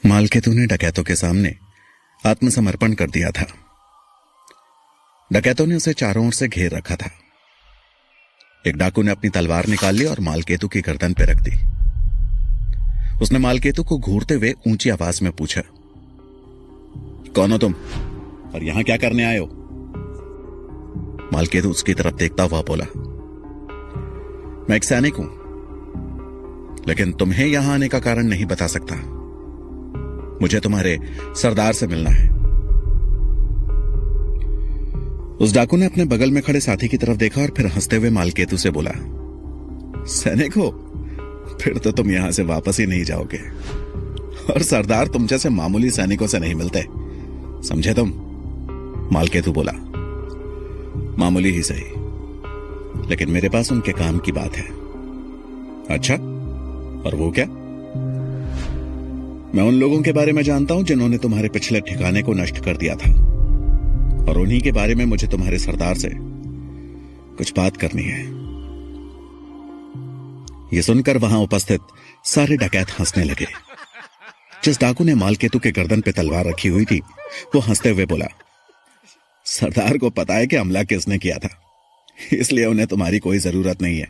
मालकेतु ने डकैतों के सामने आत्मसमर्पण कर दिया था। डकैतों ने उसे चारों ओर से घेर रखा था। एक डाकू ने अपनी तलवार निकाल ली और मालकेतु की गर्दन पर रख दी। उसने मालकेतु को घूरते हुए ऊंची आवाज में पूछा, कौन हो तुम और यहां क्या करने आए हो? मालकेतु उसकी तरफ देखता हुआ बोला, मैं एक सैनिक हूं, लेकिन तुम्हें यहां आने का कारण नहीं बता सकता। मुझे तुम्हारे सरदार से मिलना है। उस डाकू ने अपने बगल में खड़े साथी की तरफ देखा और फिर हंसते हुए मालकेतु से बोला, सैनिक हो? फिर तो तुम यहां से वापस ही नहीं जाओगे। और सरदार तुम जैसे मामूली सैनिकों से नहीं मिलते, समझे तुम? मालकेतु बोला, मामूली ही सही, लेकिन मेरे पास उनके काम की बात है। अच्छा, और वो क्या? मैं उन लोगों के बारे में जानता हूं जिन्होंने तुम्हारे पिछले ठिकाने को नष्ट कर दिया था, और उन्हीं के बारे में मुझे तुम्हारे सरदार से कुछ बात करनी है। यह सुनकर वहां उपस्थित सारे डकैत हंसने लगे। जिस डाकू ने मालकेतु के गर्दन पे तलवार रखी हुई थी, वो हंसते हुए बोला, सरदार को पता है कि हमला किसने किया था, इसलिए उन्हें तुम्हारी कोई जरूरत नहीं है,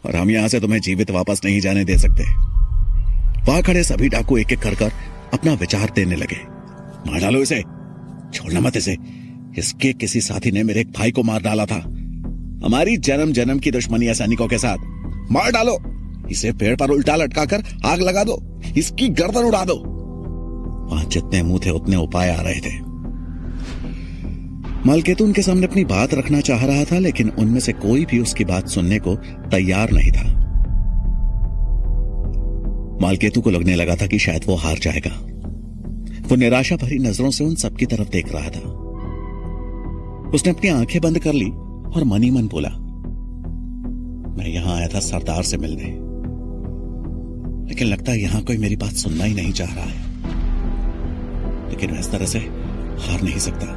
और हम यहां से तुम्हें जीवित वापस नहीं जाने दे सकते। वहां खड़े सभी डाकू एक एक कर अपना विचार देने लगे। मार डालो इसे, छोड़ना मत इसे। इसके किसी साथी ने मेरे एक भाई को मार डाला था। हमारी जन्म जन्म की दुश्मनी है सैनिकों के साथ। मार डालो इसे, पेड़ पर उल्टा लटकाकर आग लगा दो, इसकी गर्दन उड़ा दो। वहां जितने मुंह थे उतने उपाय आ रहे थे। मालकेतु उनके सामने अपनी बात रखना चाह रहा था, लेकिन उनमें से कोई भी उसकी बात सुनने को तैयार नहीं था। मालकेतु को लगने लगा था कि शायद वो हार जाएगा। वो निराशा भरी नजरों से उन सबकी तरफ देख रहा था। उसने अपनी आंखें बंद कर ली और मन ही मन बोला, मैं यहां आया था सरदार से मिलने, लेकिन लगता है यहां कोई मेरी बात सुनना ही नहीं चाह रहा है। लेकिन मैं इस तरह से हार नहीं सकता,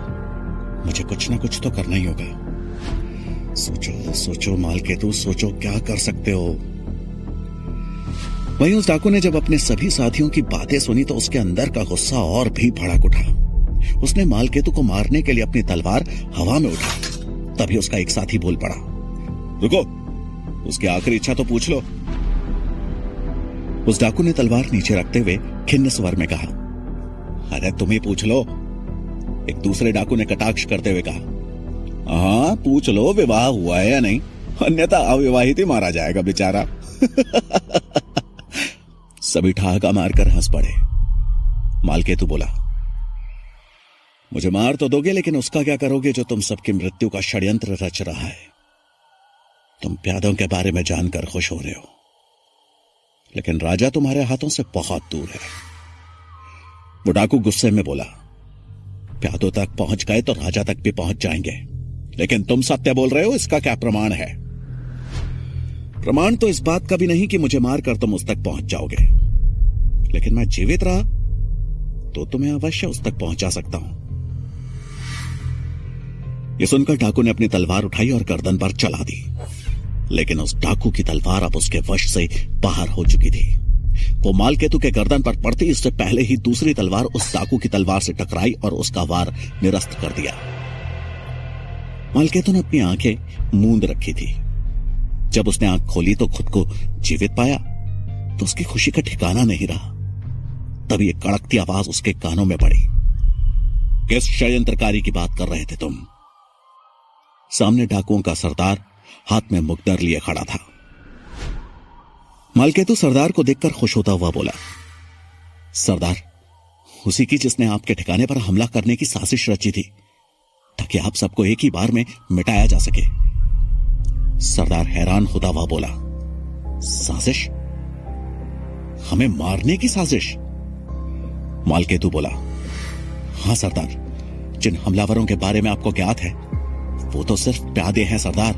मुझे कुछ ना कुछ तो करना ही होगा। सोचो सोचो मालकेतु, सोचो क्या कर सकते हो। वहीं उस डाकू ने जब अपने सभी साथियों की बातें सुनी तो उसके अंदर का गुस्सा और भी भड़क उठा। उसने मालकेतु को मारने के लिए अपनी तलवार हवा में उठाई। तभी उसका एक साथी बोल पड़ा, रुको, उसकी आखिरी इच्छा तो पूछ लो। उस डाकू ने तलवार नीचे रखते हुए खिन्न स्वर में कहा, अरे तुम ही पूछ लो। एक दूसरे डाकू ने कटाक्ष करते हुए कहा, हाँ पूछ लो, विवाह हुआ है या नहीं, अन्यथा अविवाहित ही मारा जाएगा बेचारा। सभी ठहाका मारकर हंस पड़े। मालकेतु बोला, मुझे मार तो दोगे, लेकिन उसका क्या करोगे जो तुम सबकी मृत्यु का षड्यंत्र रच रहा है? तुम प्यादों के बारे में जानकर खुश हो रहे हो, लेकिन राजा तुम्हारे हाथों से बहुत दूर है। वो डाकू गुस्से में बोला, प्यादों तक पहुंच गए तो राजा तक भी पहुंच जाएंगे, लेकिन तुम सत्य बोल रहे हो, इसका क्या प्रमाण है? प्रमाण तो इस बात का भी नहीं कि मुझे मारकर तुम उस तक पहुंच जाओगे, लेकिन मैं जीवित रहा तो तुम्हें अवश्य उस तक पहुंचा सकता हूं। यह सुनकर डाकू ने अपनी तलवार उठाई और गर्दन पर चला दी, लेकिन उस डाकू की तलवार अब उसके वश से बाहर हो चुकी थी। वो मालकेतु के गर्दन पर पड़ती इससे पहले ही दूसरी तलवार उस डाकू की तलवार से टकराई और उसका वार निरस्त कर दिया। मालकेतु ने अपनी आंखें मूंद रखी थी। जब उसने आंख खोली तो खुद को जीवित पाया तो उसकी खुशी का ठिकाना नहीं रहा। तभी एक कड़कती आवाज उसके कानों में पड़ी, किस षड्यंत्रकारी की बात कर रहे थे तुम? सामने डाकुओं का सरदार हाथ में मुकद्दर लिए खड़ा था। मालकेतु सरदार को देखकर खुश होता हुआ बोला, सरदार उसी की जिसने आपके ठिकाने पर हमला करने की साजिश रची थी, ताकि आप सबको एक ही बार में मिटाया जा सके। सरदार हैरान होता हुआ बोला, साजिश? हमें मारने की साजिश? मालकेतु बोला, हां सरदार, जिन हमलावरों के बारे में आपको ज्ञात है वो तो सिर्फ प्यादे हैं सरदार,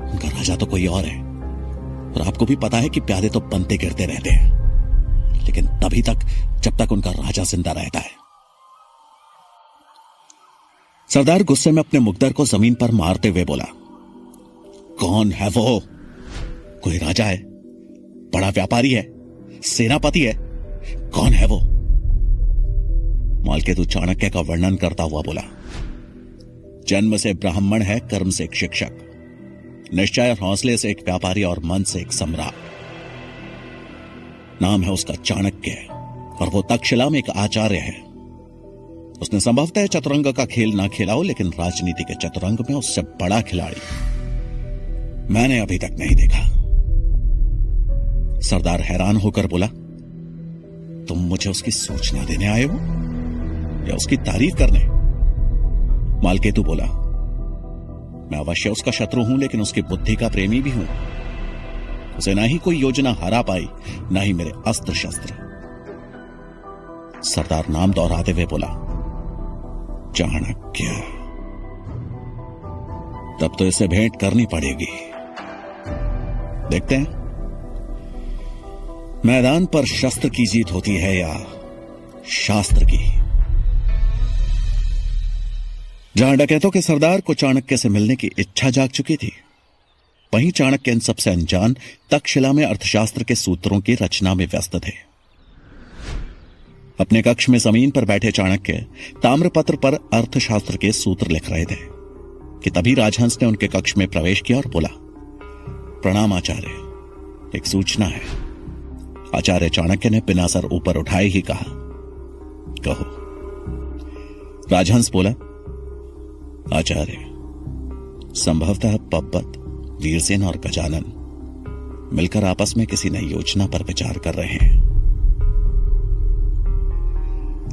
उनका राजा तो कोई और है। और आपको भी पता है कि प्यादे तो बनते गिरते रहते हैं, लेकिन तभी तक जब तक उनका राजा जिंदा रहता है। सरदार गुस्से में अपने मुकद्दर को जमीन पर मारते हुए बोला, कौन है वो? कोई राजा है? बड़ा व्यापारी है? सेनापति है? कौन है वो? मालकेतु चाणक्य का वर्णन करता हुआ बोला, जन्म से ब्राह्मण है, कर्म से एक शिक्षक, निश्चय और हौसले से एक व्यापारी और मन से एक सम्राट। नाम है उसका चाणक्य और वो तक्षशिला में एक आचार्य है। उसने संभवतः चतुरंग का खेल ना खेला हो, लेकिन राजनीति के चतुरंग में उससे बड़ा खिलाड़ी मैंने अभी तक नहीं देखा। सरदार हैरान होकर बोला, तुम मुझे उसकी सूचना देने आए हो या उसकी तारीफ करने? मालकेतु बोला, मैं अवश्य उसका शत्रु हूं, लेकिन उसकी बुद्धि का प्रेमी भी हूं। उसे ना ही कोई योजना हरा पाई, ना ही मेरे अस्त्र शस्त्र। सरदार नाम दोहराते हुए बोला, चाणक्य। तब तो इसे भेंट करनी पड़ेगी। देखते हैं मैदान पर शस्त्र की जीत होती है या शास्त्र की। जहां डकैतों के सरदार को चाणक्य से मिलने की इच्छा जाग चुकी थी, वहीं चाणक्य इन सबसे अनजान तक्षशिला में अर्थशास्त्र के सूत्रों की रचना में व्यस्त थे। अपने कक्ष में जमीन पर बैठे चाणक्य ताम्रपत्र पर अर्थशास्त्र के सूत्र लिख रहे थे कि तभी राजहंस ने उनके कक्ष में प्रवेश किया और बोला, प्रणाम आचार्य, एक सूचना है। आचार्य चाणक्य ने बिना सर ऊपर उठाए ही कहा, कहो। राजहंस बोला, आचार्य, संभवतः पब्बत, वीरसेन और गजानन मिलकर आपस में किसी नई योजना पर विचार कर रहे हैं।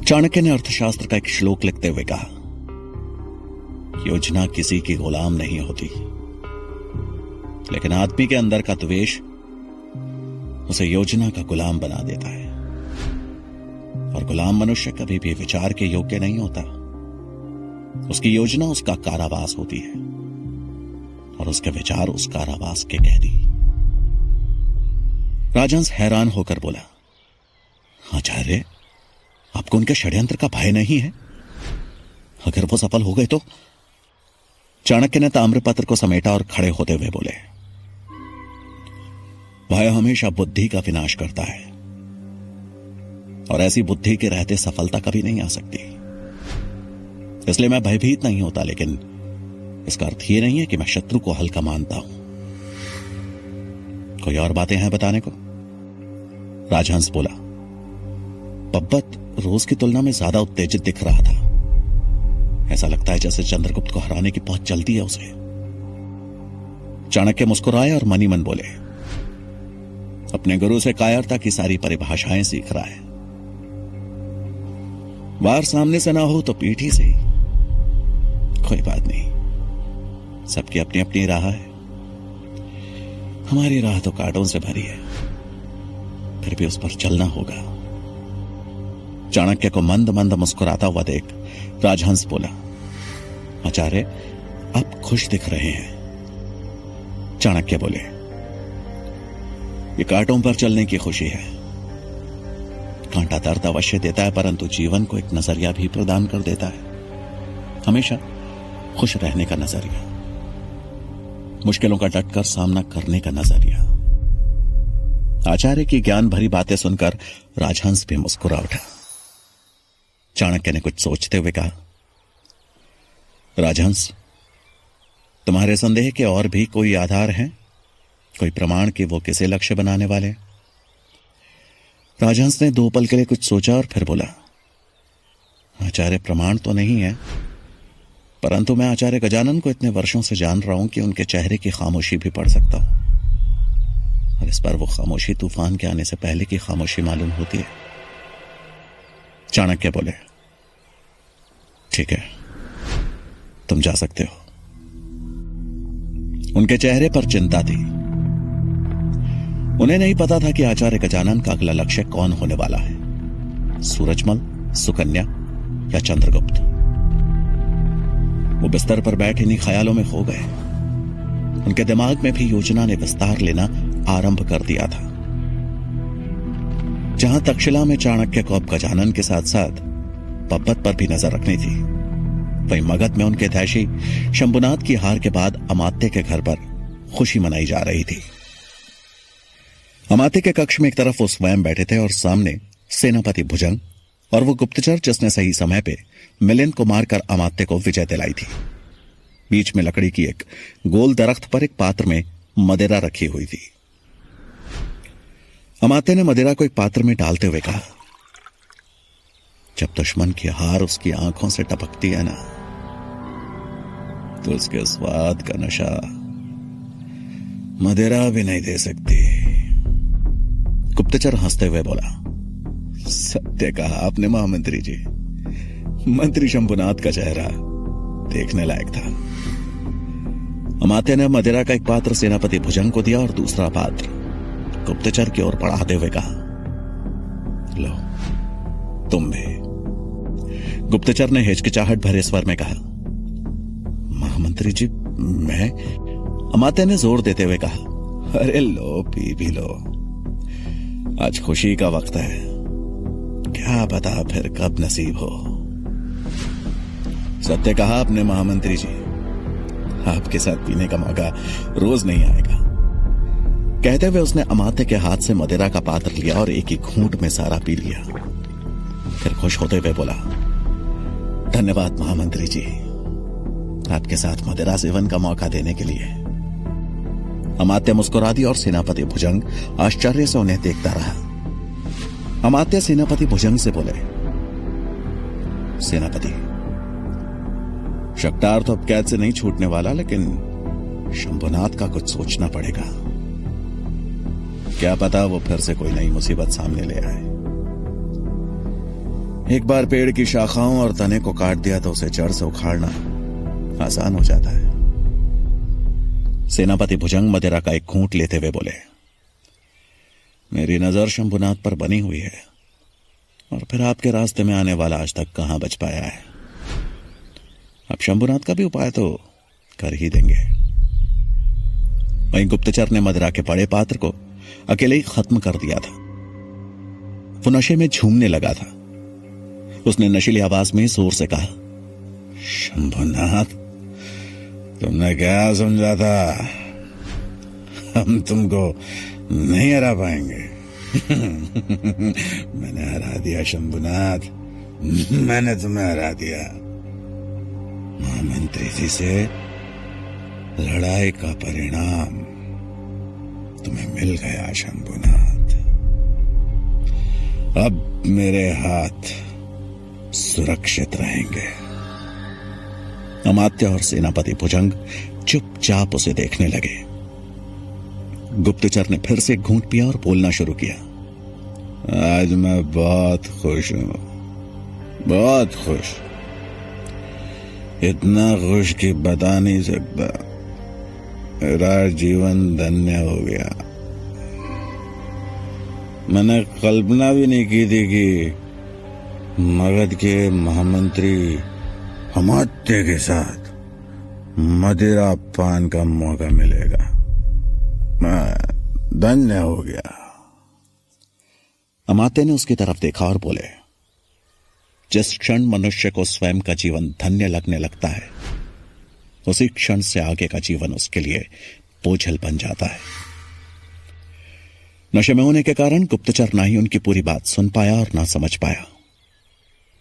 चाणक्य ने अर्थशास्त्र का एक श्लोक लिखते हुए कहा, योजना किसी की गुलाम नहीं होती, लेकिन आदमी के अंदर का द्वेष उसे योजना का गुलाम बना देता है। और गुलाम मनुष्य कभी भी विचार के योग्य नहीं होता। उसकी योजना उसका कारावास होती है और उसके विचार उस कारावास के कैदी। राजहंस हैरान होकर बोला, आचार्य, आपको उनके षड्यंत्र का भय नहीं है? अगर वो सफल हो गए तो? चाणक्य ने ताम्रपत्र को समेटा और खड़े होते हुए बोले, भय हमेशा बुद्धि का विनाश करता है और ऐसी बुद्धि के रहते सफलता कभी नहीं आ सकती। इसलिए मैं भयभीत नहीं होता, लेकिन इसका अर्थ यह नहीं है कि मैं शत्रु को हल्का मानता हूं। कोई और बातें हैं बताने को? राजहंस बोला, पब्बत रोज की तुलना में ज्यादा उत्तेजित दिख रहा था। ऐसा लगता है जैसे चंद्रगुप्त को हराने की बहुत जल्दी है उसे। चाणक्य मुस्कुराए और मनी मन बोले, अपने गुरु से कायरता की सारी परिभाषाएं सीख रहा है। वार सामने से ना हो तो पीठी से ही। कोई बात नहीं, सबकी अपनी अपनी राह है। हमारी राह तो कांटों से भरी है, फिर भी उस पर चलना होगा। चाणक्य को मंद मंद मुस्कुराता हुआ देख राजहंस बोला, आचार्य, आप खुश दिख रहे हैं। चाणक्य बोले, ये कांटों पर चलने की खुशी है। कांटा दर्द अवश्य देता है, परंतु जीवन को एक नजरिया भी प्रदान कर देता है, हमेशा खुश रहने का नजरिया, मुश्किलों का डटकर सामना करने का नजरिया। आचार्य की ज्ञान भरी बातें सुनकर राजहंस भी मुस्कुरा उठा। चाणक्य ने कुछ सोचते हुए कहा, राजहंस, तुम्हारे संदेह के और भी कोई आधार हैं? कोई प्रमाण कि वो किसे लक्ष्य बनाने वाले? राजहंस ने दो पल के लिए कुछ सोचा और फिर बोला, आचार्य, प्रमाण तो नहीं है, परंतु मैं आचार्य गजानन को इतने वर्षों से जान रहा हूं कि उनके चेहरे की खामोशी भी पढ़ सकता हूं, और इस पर वो खामोशी तूफान के आने से पहले की खामोशी मालूम होती है। चाणक्य बोले, ठीक है, तुम जा सकते हो। उनके चेहरे पर चिंता थी। उन्हें नहीं पता था कि आचार्य गजानन का अगला लक्ष्य कौन होने वाला है, सूरजमल, सुकन्या या चंद्रगुप्त। वो बिस्तर पर बैठे इन्हीं ख्यालों में खो गए। उनके दिमाग में भी योजना ने विस्तार लेना आरंभ कर दिया था। जहां तक्षशिला में चाणक्य को अब गजानन के साथ साथ पब्बत पर भी नजर रखनी थी, वहीं मगध में उनके धैशी शंभुनाथ की हार के बाद अमात्य के घर पर खुशी मनाई जा रही थी। अमात्य के कक्ष में एक तरफ वो स्वयं बैठे थे और सामने सेनापति भुजंग और वो गुप्तचर जिसने सही समय पे मिलिंद को मारकर अमात्य को विजय दिलाई थी। बीच में लकड़ी की एक गोल दरख्त पर एक पात्र में मदिरा रखी हुई थी। अमात्य ने मदिरा को एक पात्र में डालते हुए कहा, जब दुश्मन की हार उसकी आंखों से टपकती है ना, तो उसके स्वाद का नशा मदिरा भी नहीं दे सकती। गुप्तचर हंसते हुए बोला, सत्य कहा आपने महामंत्री जी। मंत्री शंभुनाथ का चेहरा देखने लायक था। अमात्य ने मदिरा का एक पात्र सेनापति भुजंग को दिया और दूसरा पात्र गुप्तचर की ओर बढ़ाते हुए कहा, लो तुम भी। गुप्तचर ने हिचकिचाहट भरे स्वर में कहा, महामंत्री जी मैं। अमात्य ने जोर देते हुए कहा, अरे लो पी भी लो, आज खुशी का वक्त है, क्या पता फिर कब नसीब हो। सत्य कहा आपने महामंत्री जी, आपके साथ पीने का मौका रोज नहीं आएगा। कहते हुए उसने अमात्य के हाथ से मदिरा का पात्र लिया और एक ही घूंट में सारा पी लिया। फिर खुश होते हुए बोला, धन्यवाद महामंत्री जी, आपके साथ मदिरा सेवन का मौका देने के लिए। अमात्य मुस्कुरा दी और सेनापति भुजंग आश्चर्य से उन्हें देखता रहा। अमात्य सेनापति भुजंग से बोले, सेनापति शक्तार तो अब कैद से नहीं छूटने वाला, लेकिन शंभुनाथ का कुछ सोचना पड़ेगा। क्या पता वो फिर से कोई नई मुसीबत सामने ले आए। एक बार पेड़ की शाखाओं और तने को काट दिया तो उसे जड़ से उखाड़ना आसान हो जाता है। सेनापति भुजंग मदिरा का एक घूंट लेते हुए बोले, मेरी नजर शंभुनाथ पर बनी हुई है, और फिर आपके रास्ते में आने वाला आज तक कहां बच पाया है। अब शंभुनाथ का भी उपाय तो कर ही देंगे। वहीं गुप्तचर ने मदिरा के बड़े पात्र को अकेले ही खत्म कर दिया था। वो नशे में झूमने लगा था। उसने नशीली आवाज में जोर से कहा, शंभुनाथ तुमने क्या समझा था, हम तुमको नहीं हरा पाएंगे। मैंने हरा दिया शंभुनाथ, मैंने तुम्हें हरा दिया। महामंत्री जी से लड़ाई का परिणाम तुम्हें मिल गया शंभुनाथ। अब मेरे हाथ सुरक्षित रहेंगे। अमात्य और सेनापति भुजंग चुपचाप उसे देखने लगे। गुप्तचर ने फिर से घूंट पिया और बोलना शुरू किया, आज मैं बहुत खुश हूं, बहुत खुश, इतना खुश कि बता नहीं सकता। मेरा जीवन धन्य हो गया। मैंने कल्पना भी नहीं की थी कि मगध के महामंत्री अमात्य के साथ मदिरा पान का मौका मिलेगा। मैं धन्य हो गया। अमात्य ने उसकी तरफ देखा और बोले, जिस क्षण मनुष्य को स्वयं का जीवन धन्य लगने लगता है, उसी क्षण से आगे का जीवन उसके लिए बोझल बन जाता है। नशे में होने के कारण गुप्तचर ना ही उनकी पूरी बात सुन पाया और ना समझ पाया।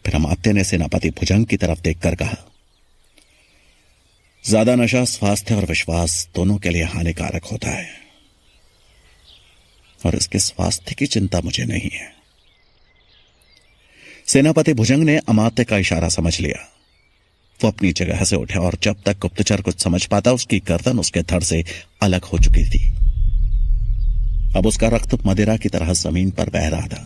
फिर अमात्य ने सेनापति भुजंग की तरफ देखकर कहा, ज्यादा नशा स्वास्थ्य और विश्वास दोनों के लिए हानिकारक होता है, और इसके स्वास्थ्य की चिंता मुझे नहीं है। सेनापति भुजंग ने अमात्य का इशारा समझ लिया। वो अपनी जगह से उठा और जब तक गुप्तचर कुछ समझ पाता उसकी गर्दन उसके धड़ से अलग हो चुकी थी। अब उसका रक्त मदिरा की तरह जमीन पर बह रहा था।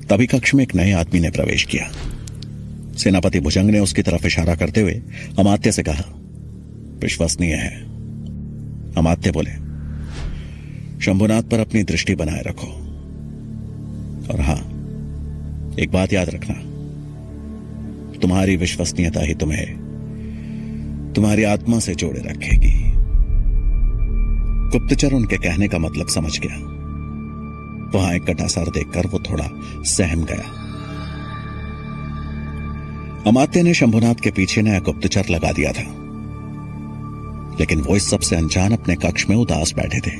तभी कक्ष में एक नए आदमी ने प्रवेश किया। सेनापति भुजंग ने उसकी तरफ इशारा करते हुए अमात्य से कहा, विश्वसनीय है। अमात्य बोले, शंभुनाथ पर अपनी दृष्टि बनाए रखो, और हां, एक बात याद रखना, तुम्हारी विश्वसनीयता ही तुम्हें तुम्हारी आत्मा से जोड़े रखेगी। गुप्तचर उनके कहने का मतलब समझ गया। वहां एक कटासार देखकर वो थोड़ा सहम गया। अमात्य ने शंभुनाथ के पीछे नया गुप्तचर लगा दिया था, लेकिन वो इस सबसे अनजान अपने कक्ष में उदास बैठे थे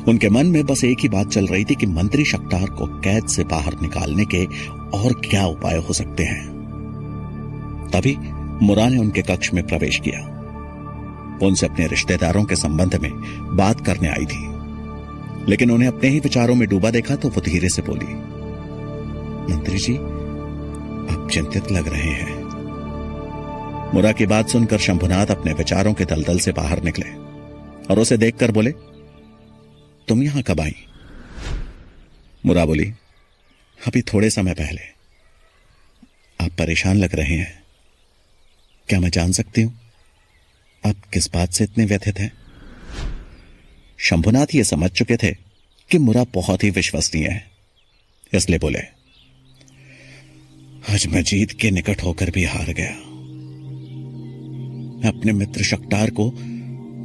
उनके मन में बस एक ही बात चल रही थी कि मंत्री शक्तार को कैद से बाहर निकालने के और क्या उपाय हो सकते हैं। तभी मुरा ने उनके कक्ष में प्रवेश किया। वो उनसे अपने रिश्तेदारों के संबंध में बात करने आई थी, लेकिन उन्हें अपने ही विचारों में डूबा देखा तो वो धीरे से बोली, मंत्री जी, आप चिंतित लग रहे हैं। मुरा की बात सुनकर शंभुनाथ अपने विचारों के दलदल से बाहर निकले और उसे देखकर बोले, तुम यहां कब आई? मुरा बोली, अभी थोड़े समय पहले। आप परेशान लग रहे हैं, क्या मैं जान सकती हूं आप किस बात से इतने व्यथित हैं? शंभुनाथ ये समझ चुके थे कि मुरा बहुत ही विश्वसनीय है, इसलिए बोले, आज मैं जीत के निकट होकर भी हार गया। मैं अपने मित्र शक्तार को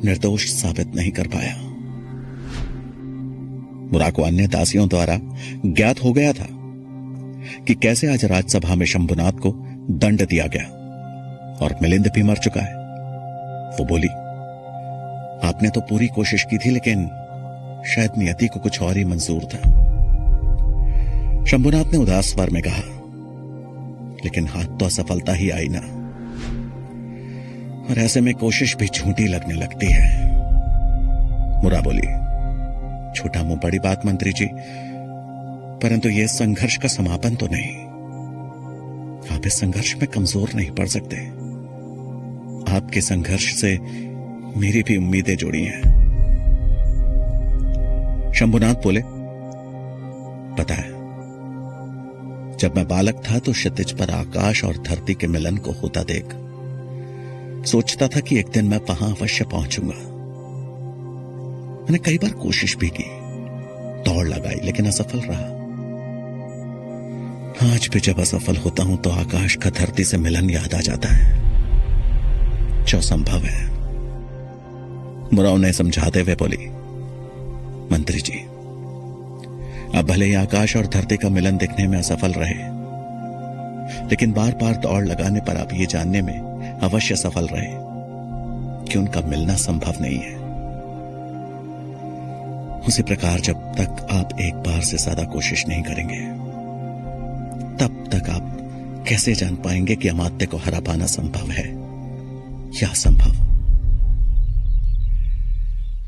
निर्दोष साबित नहीं कर पाया। मुरा को अन्य दासियों द्वारा ज्ञात हो गया था कि कैसे आज राज्यसभा में शंभुनाथ को दंड दिया गया और मिलिंद भी मर चुका है। वो बोली, आपने तो पूरी कोशिश की थी, लेकिन शायद नियति को कुछ और ही मंजूर था। शंभुनाथ ने उदास स्वर में कहा, लेकिन हाथ तो असफलता ही आई ना, और ऐसे में कोशिश भी झूठी लगने लगती है। मुरा बोली, छोटा मुंह बड़ी बात मंत्री जी, परंतु यह संघर्ष का समापन तो नहीं। आप इस संघर्ष में कमजोर नहीं पड़ सकते। आपके संघर्ष से मेरी भी उम्मीदें जुड़ी हैं। शंभुनाथ बोले, पता है, जब मैं बालक था तो क्षितिज पर आकाश और धरती के मिलन को होता देख सोचता था कि एक दिन मैं वहां अवश्य पहुंचूंगा। मैंने कई बार कोशिश भी की, दौड़ लगाई, लेकिन असफल रहा। आज भी जब असफल होता हूं तो आकाश का धरती से मिलन याद आ जाता है, जो संभव है। मुरा उन्हें समझाते हुए बोली, मंत्री जी, अब भले ही आकाश और धरती का मिलन दिखने में असफल रहे, लेकिन बार बार दौड़ लगाने पर आप ये जानने में अवश्य सफल रहे कि उनका मिलना संभव नहीं है। उसी प्रकार जब तक आप एक बार से ज्यादा कोशिश नहीं करेंगे, तब तक आप कैसे जान पाएंगे कि अमात्य को हरा पाना संभव है या असंभव।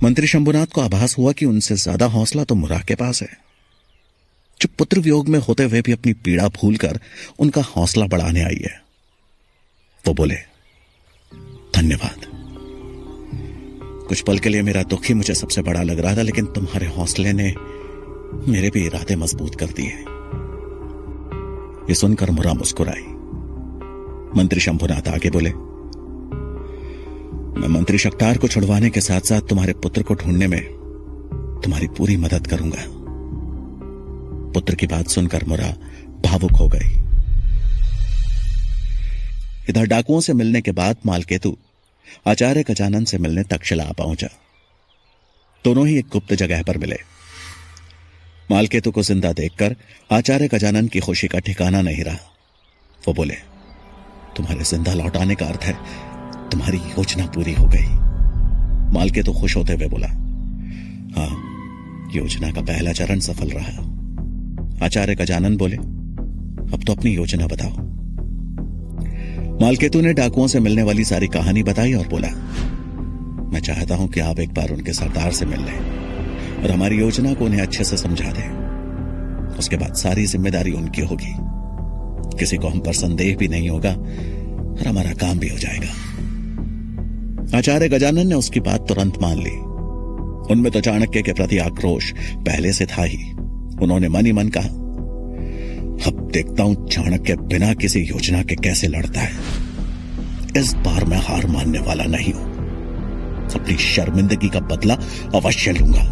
मंत्री शंभुनाथ को आभास हुआ कि उनसे ज्यादा हौसला तो मुरा के पास है, जो पुत्र वियोग में होते हुए भी अपनी पीड़ा भूलकर उनका हौसला बढ़ाने आई है। वो बोले, धन्यवाद। कुछ पल के लिए मेरा दुख ही मुझे सबसे बड़ा लग रहा था, लेकिन तुम्हारे हौसले ने मेरे भी इरादे मजबूत कर दिए। ये सुनकर मुरा मुस्कुराई। मंत्री शंभुनाथ आगे बोले, मैं मंत्री शक्तार को छुड़वाने के साथ साथ तुम्हारे पुत्र को ढूंढने में तुम्हारी पूरी मदद करूंगा। पुत्र की बात सुनकर मुरा भावुक हो गई। इधर डाकुओं से मिलने के बाद मालकेतु आचार्य गजानन से मिलने तक्षशिला आ पहुंचा। दोनों ही एक गुप्त जगह पर मिले। मालकेतु को जिंदा देखकर आचार्य गजानन की खुशी का ठिकाना नहीं रहा। वो बोले, तुम्हारे जिंदा लौटाने का अर्थ है तुम्हारी योजना पूरी हो गई। मालकेतु खुश होते हुए बोला, हाँ, योजना का पहला चरण सफल रहा। आचार्य गजानन बोले, अब तो अपनी योजना बताओ। मालकेतु ने डाकुओं से मिलने वाली सारी कहानी बताई और बोला, मैं चाहता हूं कि आप एक बार उनके सरदार से मिल लें और हमारी योजना को उन्हें अच्छे से समझा दें। उसके बाद सारी जिम्मेदारी उनकी होगी, किसी को हम पर संदेह भी नहीं होगा और हमारा काम भी हो जाएगा। आचार्य गजानन ने उसकी बात तुरंत मान ली। उनमें तो चाणक्य के प्रति आक्रोश पहले से था ही। उन्होंने मन ही मन कहा, अब देखता हूं चाणक्य बिना किसी योजना के कैसे लड़ता है। इस बार मैं हार मानने वाला नहीं हूं। अपनी शर्मिंदगी का बदला अवश्य लूंगा।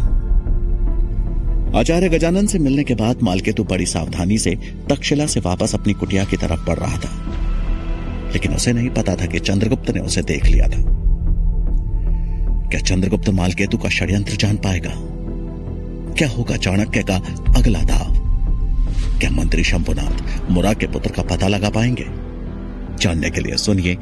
आचार्य गजानन से मिलने के बाद मालकेतु बड़ी सावधानी से तक्षशिला से वापस अपनी कुटिया की तरफ बढ़ रहा था, लेकिन उसे नहीं पता था कि चंद्रगुप्त ने उसे देख लिया था। क्या चंद्रगुप्त मालकेतु का षड्यंत्र जान पाएगा? क्या होगा चाणक्य का अगला दाव? क्या मंत्री शंभुनाथ मुरा के पुत्र का पता लगा पाएंगे? जानने के लिए सुनिए